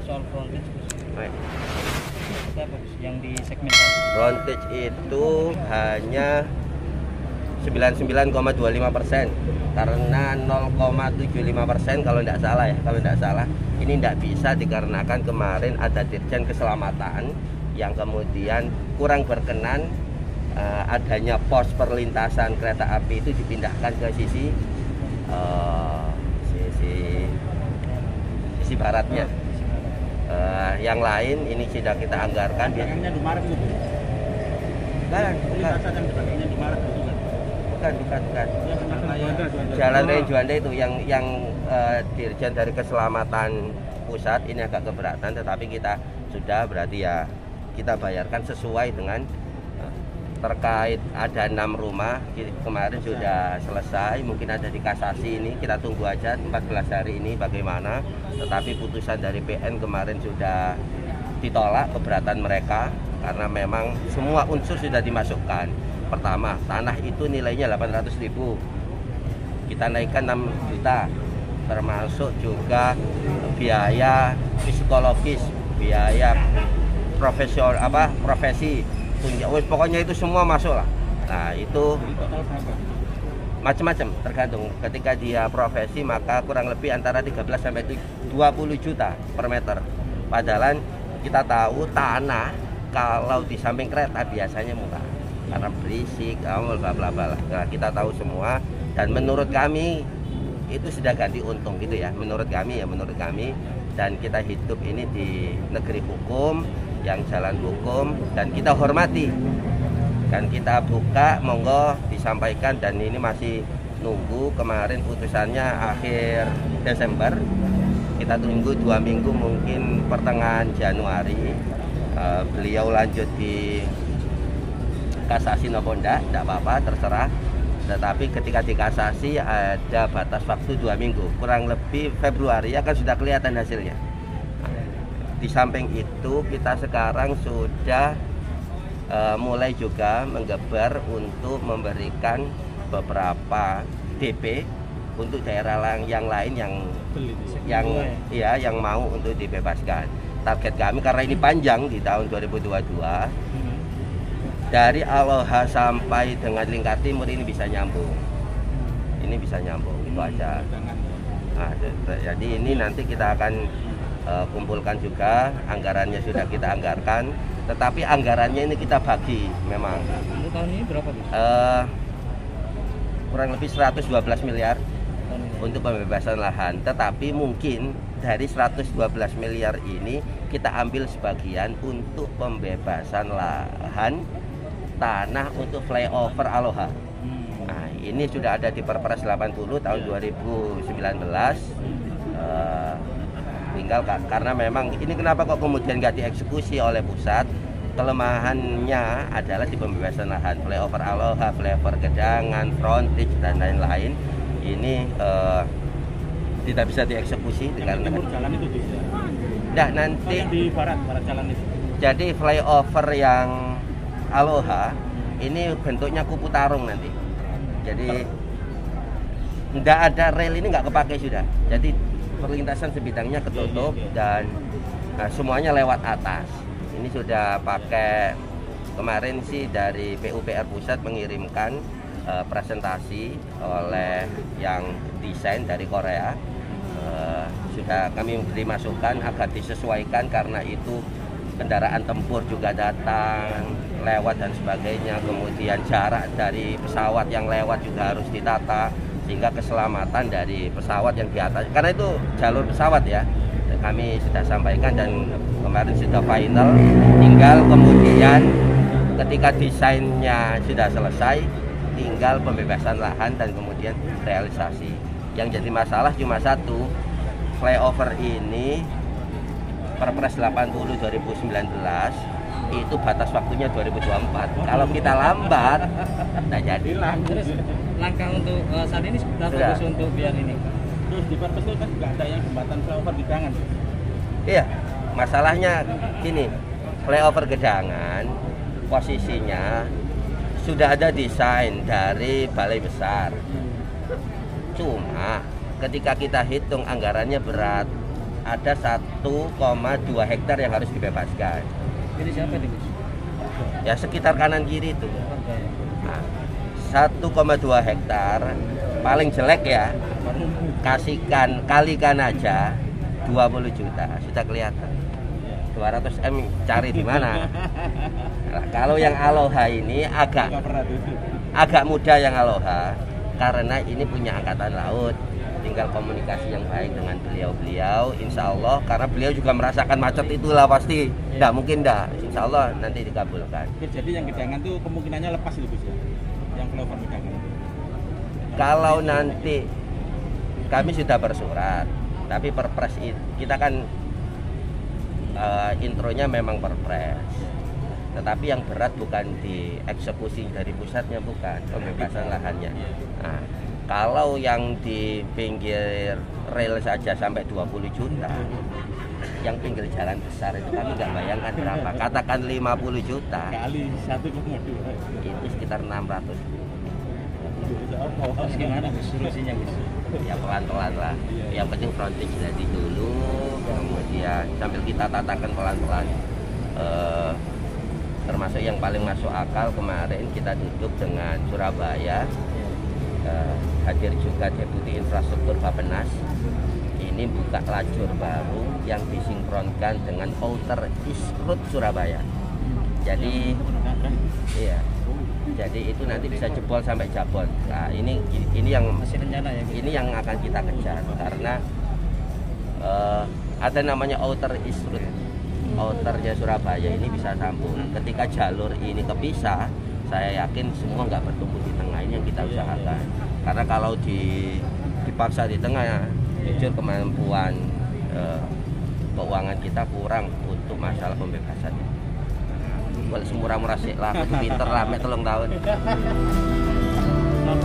soal frontage Baik. itu apa Gus? Yang di segmentasi Frontage itu hanya 99,25% karena 0,75% kalau tidak salah ya, kalau tidak salah ini tidak bisa dikarenakan kemarin ada Dirjen Keselamatan yang kemudian kurang berkenan adanya pos perlintasan kereta api itu dipindahkan ke sisi baratnya. Yang lain ini sudah kita anggarkan ya. Bukan. Jalan Raya Juanda itu yang Dirjen dari Keselamatan Pusat ini agak keberatan, tetapi kita sudah berarti ya kita bayarkan sesuai dengan terkait ada 6 rumah kemarin sudah selesai, mungkin ada di kasasi ini kita tunggu aja 14 hari ini bagaimana, tetapi putusan dari PN kemarin sudah ditolak keberatan mereka karena memang semua unsur sudah dimasukkan. Pertama, tanah itu nilainya 800.000, kita naikkan 6 juta, termasuk juga biaya psikologis, biaya profesi, pokoknya itu semua masuk lah. Nah itu macam-macam tergantung. Ketika dia profesi maka kurang lebih antara 13 sampai 20 juta per meter. Padahal kita tahu tanah kalau di samping kereta biasanya murah karena berisik, bla bla bla. Nah, kita tahu semua dan menurut kami itu sudah ganti untung gitu ya. Menurut kami dan kita hidup ini di negeri hukum yang jalan hukum dan kita hormati dan kita buka, monggo disampaikan, dan ini masih nunggu. Kemarin putusannya akhir Desember, kita tunggu 2 minggu, mungkin pertengahan Januari beliau lanjut di kasasi nopo tidak apa-apa, terserah. Tetapi ketika di kasasi ada batas waktu 2 minggu, kurang lebih Februari akan sudah kelihatan hasilnya. Di samping itu kita sekarang sudah mulai juga menggeber untuk memberikan beberapa DP untuk daerah yang lain yang mau untuk dibebaskan. Target kami karena ini panjang di tahun 2022 dari Aloha sampai dengan Lingkar Timur ini bisa nyambung. Ini bisa nyambung itu aja. Nah, jadi ini nanti kita akan kumpulkan juga, anggarannya sudah kita anggarkan, tetapi anggarannya ini kita bagi memang. untuk tahun ini berapa Gus? Kurang lebih 112 miliar untuk pembebasan lahan, tetapi mungkin dari 112 miliar ini kita ambil sebagian untuk pembebasan lahan tanah untuk flyover Aloha. Nah, ini sudah ada di Perpres 80 tahun 2019. Tinggal karena memang ini kenapa kok kemudian nggak dieksekusi oleh pusat, kelemahannya adalah di pembebasan lahan, flyover Aloha, flyover Gedangan, frontage dan lain-lain ini tidak bisa dieksekusi dengan jalan itu nah nanti di barat jalan itu. Jadi flyover yang Aloha ini bentuknya kupu tarung nanti, jadi nggak ada rel, ini nggak kepake sudah, jadi perlintasan sebidangnya ketutup dan semuanya lewat atas. Ini sudah pakai, kemarin sih dari PUPR pusat mengirimkan presentasi oleh yang desain dari Korea. Sudah kami beri masukan agar disesuaikan karena itu kendaraan tempur juga datang lewat dan sebagainya, kemudian jarak dari pesawat yang lewat juga harus ditata sehingga keselamatan dari pesawat yang di atas, karena itu jalur pesawat ya, kami sudah sampaikan dan kemarin sudah final, tinggal kemudian ketika desainnya sudah selesai tinggal pembebasan lahan dan kemudian realisasi. Yang jadi masalah cuma satu, flyover ini Perpres 80 2019 itu batas waktunya 2024. Kalau kita lambat tidak jadi. Terus langkah untuk saat ini sudah fokus untuk biar ini. Terus di Perpres itu kan nggak ada yang jembatan flyover Gedangan. Iya, masalahnya gini, flyover Gedangan posisinya sudah ada desain dari Balai Besar. Cuma ketika kita hitung anggarannya berat, ada 1,2 hektar yang harus dibebaskan. Ini siapa nih Gus? Ya sekitar kanan kiri itu. Warga ya. Nah, 1,2 hektar paling jelek ya, kalikan aja 20 juta, sudah kelihatan. 200 M cari di mana? Nah, kalau yang Aloha ini agak mudah yang Aloha, karena ini punya angkatan laut, tinggal komunikasi yang baik dengan beliau-beliau, insya Allah, karena beliau juga merasakan macet itulah pasti, nggak mungkin dah, insya Allah nanti dikabulkan. Jadi yang gedangan tuh kemungkinannya lepas itu Gus ya, yang flyover gedangan. Kalau nanti kami sudah bersurat, tapi perpres kita kan intronya memang perpres, tetapi yang berat bukan di eksekusi dari pusatnya, bukan pembebasan lahannya. Nah, kalau yang di pinggir rel saja sampai 20 juta, yang pinggir jalan besar itu kami nggak bayangkan berapa, katakan 50 juta Kali 1,2 itu sekitar 600. Terus gimana Gus solusinya Gus? Ya pelan-pelan lah, yang penting frontage jadi dulu, kemudian sambil kita tatakan pelan-pelan. Termasuk yang paling masuk akal kemarin kita duduk dengan Surabaya, hadir juga Deputi Infrastruktur Bappenas. Ini buka lajur baru yang disinkronkan dengan Outer East Road Surabaya. Jadi iya, jadi itu nanti bisa jebol sampai Jabon. Nah, ini yang Masih rencana ya Gus? ini yang akan kita kejar, karena ada namanya Outer East Road, outernya Surabaya ini bisa sambung. Ketika jalur ini kepisah, saya yakin semua nggak bertumbuh di tengah, ini yang kita usahakan. Karena kalau dipaksa di tengah, ya, jujur kemampuan keuangan kita kurang untuk masalah pembebasannya. Kalau semurah-murah sih lah, pinter lah, 3 tahun. Nah,